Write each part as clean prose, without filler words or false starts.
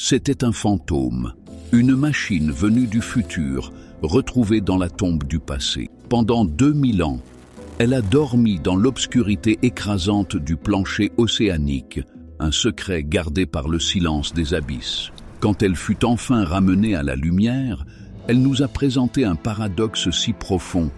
C'était un fantôme, une machine venue du futur, retrouvée dans la tombe du passé. Pendant 2000 ans, elle a dormi dans l'obscurité écrasante du plancher océanique, un secret gardé par le silence des abysses. Quand elle fut enfin ramenée à la lumière, elle nous a présenté un paradoxe si profond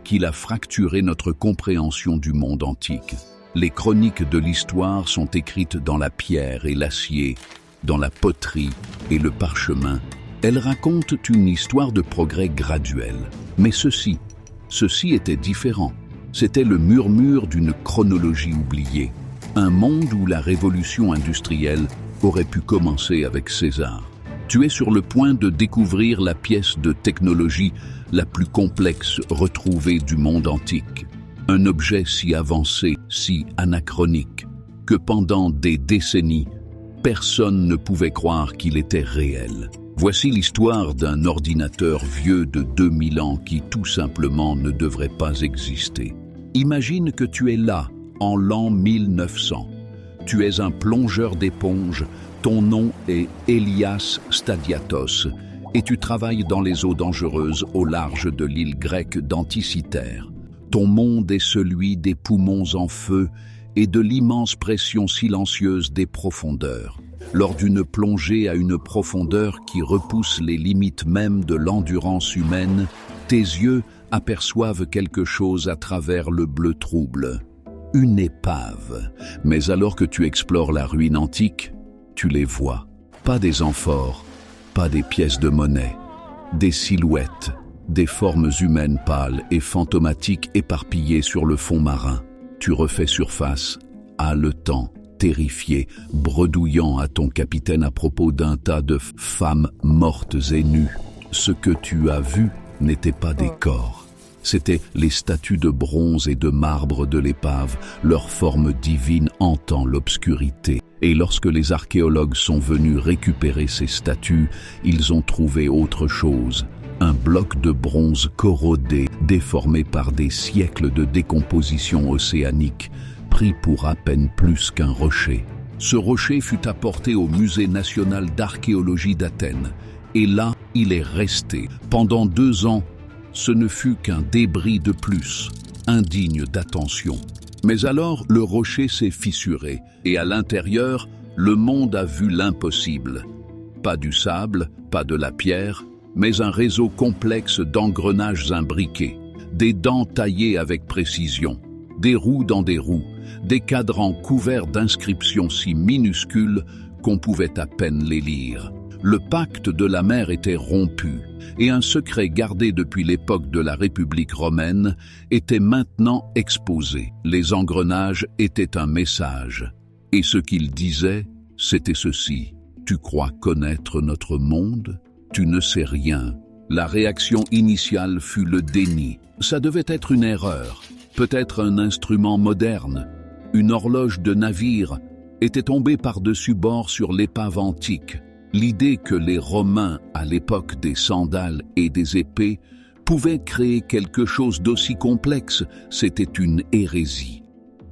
qu'il a fracturé notre compréhension du monde antique. Les chroniques de l'histoire sont écrites dans la pierre et l'acier, dans la poterie et le parchemin. Elles racontent une histoire de progrès graduel. Mais ceci était différent. C'était le murmure d'une chronologie oubliée. Un monde où la révolution industrielle aurait pu commencer avec César. Tu es sur le point de découvrir la pièce de technologie la plus complexe retrouvée du monde antique. Un objet si avancé, si anachronique, que pendant des décennies, personne ne pouvait croire qu'il était réel. Voici l'histoire d'un ordinateur vieux de 2000 ans qui tout simplement ne devrait pas exister. Imagine que tu es là, en l'an 1900. Tu es un plongeur d'éponge, ton nom est Elias Stadiatos, et tu travailles dans les eaux dangereuses au large de l'île grecque d'Anticythère. Ton monde est celui des poumons en feu et de l'immense pression silencieuse des profondeurs. Lors d'une plongée à une profondeur qui repousse les limites même de l'endurance humaine, tes yeux aperçoivent quelque chose à travers le bleu trouble. Une épave. Mais alors que tu explores la ruine antique, tu les vois. Pas des amphores, pas des pièces de monnaie, des silhouettes, des formes humaines pâles et fantomatiques éparpillées sur le fond marin. Tu refais surface, haletant, terrifié, bredouillant à ton capitaine à propos d'un tas de femmes mortes et nues. Ce que tu as vu n'était pas des corps. C'étaient les statues de bronze et de marbre de l'épave, leur forme divine hantant l'obscurité. Et lorsque les archéologues sont venus récupérer ces statues, ils ont trouvé autre chose. Un bloc de bronze corrodé, déformé par des siècles de décomposition océanique, pris pour à peine plus qu'un rocher. Ce rocher fut apporté au Musée national d'archéologie d'Athènes. Et là, il est resté. Pendant 2 ans, ce ne fut qu'un débris de plus, indigne d'attention. Mais alors, le rocher s'est fissuré, et à l'intérieur, le monde a vu l'impossible. Pas du sable, pas de la pierre, mais un réseau complexe d'engrenages imbriqués, des dents taillées avec précision, des roues dans des roues, des cadrans couverts d'inscriptions si minuscules qu'on pouvait à peine les lire. Le pacte de la mer était rompu, et un secret gardé depuis l'époque de la République romaine était maintenant exposé. Les engrenages étaient un message, et ce qu'ils disaient, c'était ceci: tu crois connaître notre monde? Tu ne sais rien. La réaction initiale fut le déni. Ça devait être une erreur, peut-être un instrument moderne. Une horloge de navire était tombée par-dessus bord sur l'épave antique. L'idée que les Romains, à l'époque des sandales et des épées, pouvaient créer quelque chose d'aussi complexe, c'était une hérésie.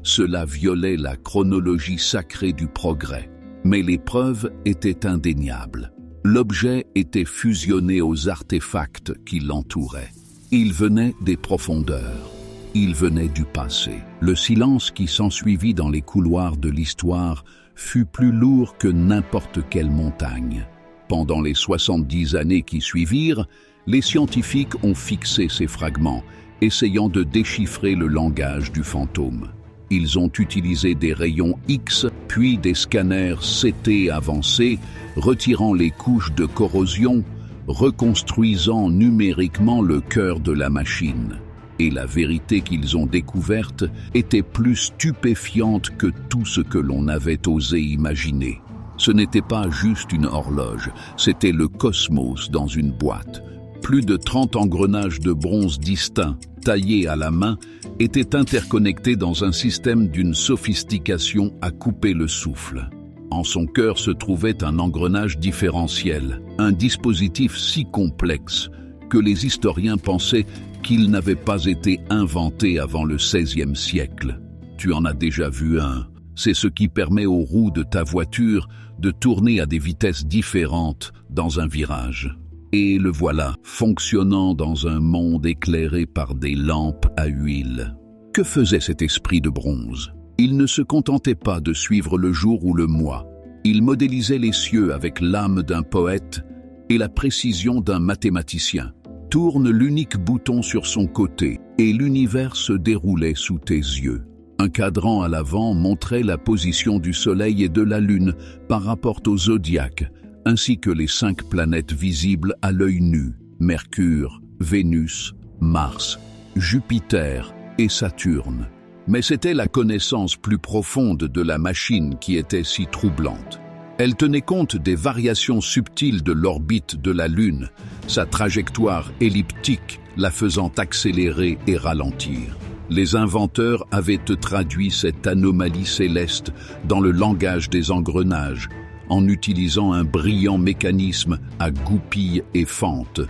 Cela violait la chronologie sacrée du progrès. Mais les preuves étaient indéniables. L'objet était fusionné aux artefacts qui l'entouraient. Il venait des profondeurs. Il venait du passé. Le silence qui s'ensuivit dans les couloirs de l'histoire fut plus lourd que n'importe quelle montagne. Pendant les 70 années qui suivirent, les scientifiques ont fixé ces fragments, essayant de déchiffrer le langage du fantôme. Ils ont utilisé des rayons X, puis des scanners CT avancés, retirant les couches de corrosion, reconstruisant numériquement le cœur de la machine. Et la vérité qu'ils ont découverte était plus stupéfiante que tout ce que l'on avait osé imaginer. Ce n'était pas juste une horloge, c'était le cosmos dans une boîte. Plus de 30 engrenages de bronze distincts, taillés à la main, étaient interconnectés dans un système d'une sophistication à couper le souffle. En son cœur se trouvait un engrenage différentiel, un dispositif si complexe que les historiens pensaient qu'il n'avait pas été inventé avant le XVIe siècle. Tu en as déjà vu un. C'est ce qui permet aux roues de ta voiture de tourner à des vitesses différentes dans un virage. Et le voilà, fonctionnant dans un monde éclairé par des lampes à huile. Que faisait cet esprit de bronze? Il ne se contentait pas de suivre le jour ou le mois. Il modélisait les cieux avec l'âme d'un poète et la précision d'un mathématicien. Tourne l'unique bouton sur son côté et l'univers se déroulait sous tes yeux. Un cadran à l'avant montrait la position du Soleil et de la Lune par rapport au zodiaque, ainsi que les 5 planètes visibles à l'œil nu, Mercure, Vénus, Mars, Jupiter et Saturne. Mais c'était la connaissance plus profonde de la machine qui était si troublante. Elle tenait compte des variations subtiles de l'orbite de la Lune, sa trajectoire elliptique la faisant accélérer et ralentir. Les inventeurs avaient traduit cette anomalie céleste dans le langage des engrenages, en utilisant un brillant mécanisme à goupilles et fentes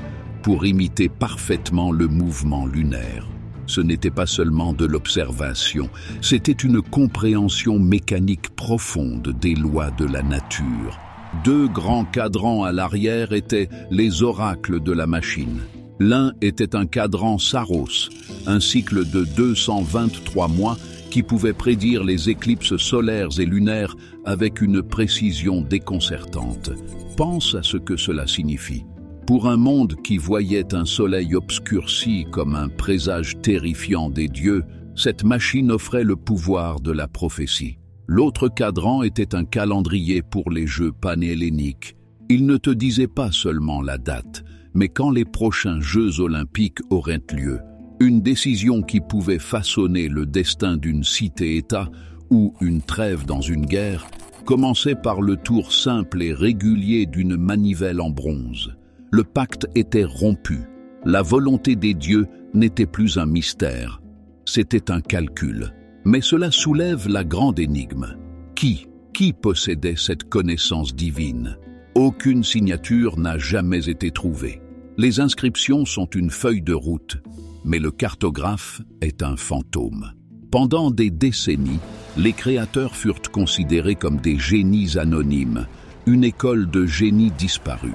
pour imiter parfaitement le mouvement lunaire. Ce n'était pas seulement de l'observation, c'était une compréhension mécanique profonde des lois de la nature. 2 grands cadrans à l'arrière étaient les oracles de la machine. L'un était un cadran Saros, un cycle de 223 mois qui pouvait prédire les éclipses solaires et lunaires avec une précision déconcertante. Pense à ce que cela signifie. Pour un monde qui voyait un soleil obscurci comme un présage terrifiant des dieux, cette machine offrait le pouvoir de la prophétie. L'autre cadran était un calendrier pour les Jeux panhelléniques. Il ne te disait pas seulement la date, mais quand les prochains Jeux olympiques auraient lieu. Une décision qui pouvait façonner le destin d'une cité-État ou une trêve dans une guerre commençait par le tour simple et régulier d'une manivelle en bronze. Le pacte était rompu. La volonté des dieux n'était plus un mystère. C'était un calcul. Mais cela soulève la grande énigme. Qui possédait cette connaissance divine? Aucune signature n'a jamais été trouvée. Les inscriptions sont une feuille de route, mais le cartographe est un fantôme. Pendant des décennies, les créateurs furent considérés comme des génies anonymes, une école de génies disparus.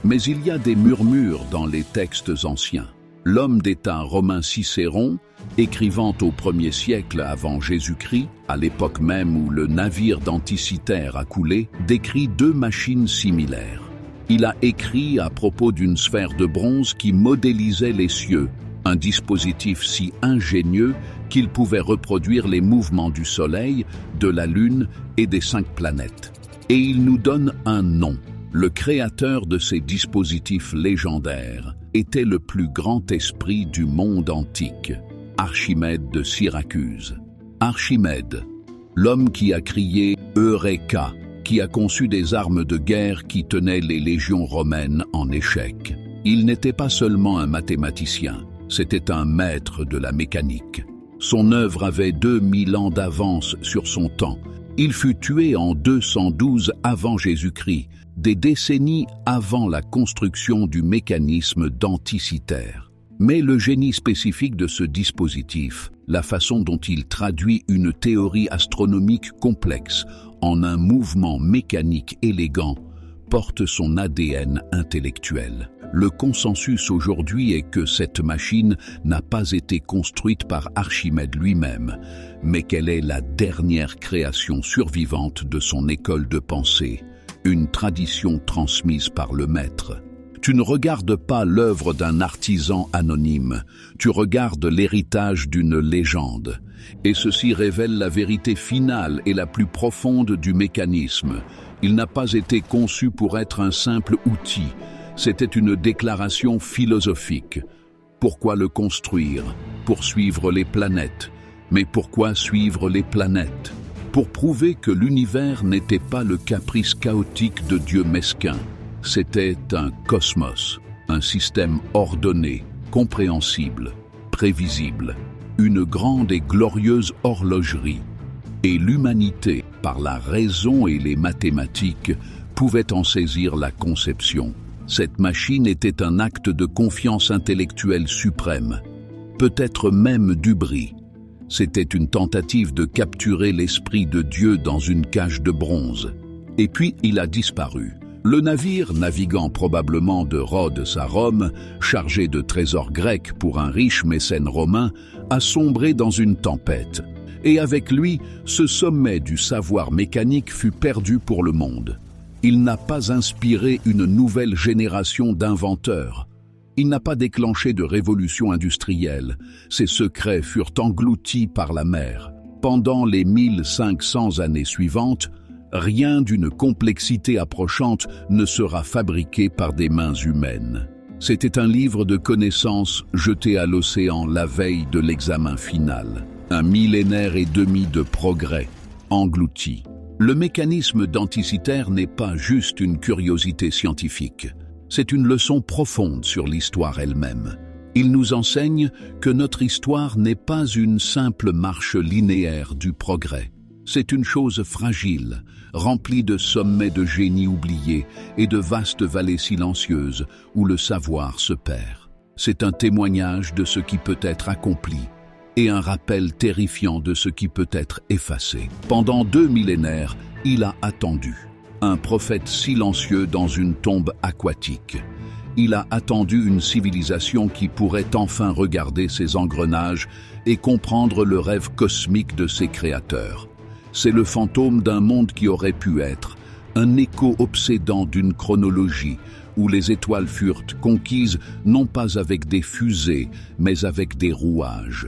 Mais il y a des murmures dans les textes anciens. L'homme d'État romain Cicéron, écrivant au 1er siècle avant Jésus-Christ, à l'époque même où le navire d'Anticythère a coulé, décrit 2 machines similaires. Il a écrit à propos d'une sphère de bronze qui modélisait les cieux, un dispositif si ingénieux qu'il pouvait reproduire les mouvements du Soleil, de la Lune et des 5 planètes. Et il nous donne un nom. Le créateur de ces dispositifs légendaires était le plus grand esprit du monde antique, Archimède de Syracuse. Archimède, l'homme qui a crié « Eureka », qui a conçu des armes de guerre qui tenaient les légions romaines en échec. Il n'était pas seulement un mathématicien, c'était un maître de la mécanique. Son œuvre avait 2000 ans d'avance sur son temps. Il fut tué en 212 avant Jésus-Christ, des décennies avant la construction du mécanisme d'Anticythère. Mais le génie spécifique de ce dispositif, la façon dont il traduit une théorie astronomique complexe en un mouvement mécanique élégant, porte son ADN intellectuel. Le consensus aujourd'hui est que cette machine n'a pas été construite par Archimède lui-même, mais qu'elle est la dernière création survivante de son école de pensée, une tradition transmise par le maître. Tu ne regardes pas l'œuvre d'un artisan anonyme, tu regardes l'héritage d'une légende. Et ceci révèle la vérité finale et la plus profonde du mécanisme. Il n'a pas été conçu pour être un simple outil, c'était une déclaration philosophique. Pourquoi le construire? Pour suivre les planètes. Mais pourquoi suivre les planètes? Pour prouver que l'univers n'était pas le caprice chaotique de Dieu mesquin. C'était un cosmos, un système ordonné, compréhensible, prévisible, une grande et glorieuse horlogerie. Et l'humanité, par la raison et les mathématiques, pouvait en saisir la conception. Cette machine était un acte de confiance intellectuelle suprême, peut-être même d'ubris. C'était une tentative de capturer l'esprit de Dieu dans une cage de bronze. Et puis il a disparu. Le navire, naviguant probablement de Rhodes à Rome, chargé de trésors grecs pour un riche mécène romain, a sombré dans une tempête. Et avec lui, ce sommet du savoir mécanique fut perdu pour le monde. Il n'a pas inspiré une nouvelle génération d'inventeurs. Il n'a pas déclenché de révolution industrielle. Ses secrets furent engloutis par la mer. Pendant les 1500 années suivantes, rien d'une complexité approchante ne sera fabriqué par des mains humaines. C'était un livre de connaissances jeté à l'océan la veille de l'examen final. Un millénaire et demi de progrès, englouti. Le mécanisme d'Anticythère n'est pas juste une curiosité scientifique. C'est une leçon profonde sur l'histoire elle-même. Il nous enseigne que notre histoire n'est pas une simple marche linéaire du progrès. C'est une chose fragile, remplie de sommets de génie oubliés et de vastes vallées silencieuses où le savoir se perd. C'est un témoignage de ce qui peut être accompli et un rappel terrifiant de ce qui peut être effacé. Pendant 2 millénaires, il a attendu. Un prophète silencieux dans une tombe aquatique. Il a attendu une civilisation qui pourrait enfin regarder ses engrenages et comprendre le rêve cosmique de ses créateurs. C'est le fantôme d'un monde qui aurait pu être, un écho obsédant d'une chronologie où les étoiles furent conquises non pas avec des fusées, mais avec des rouages.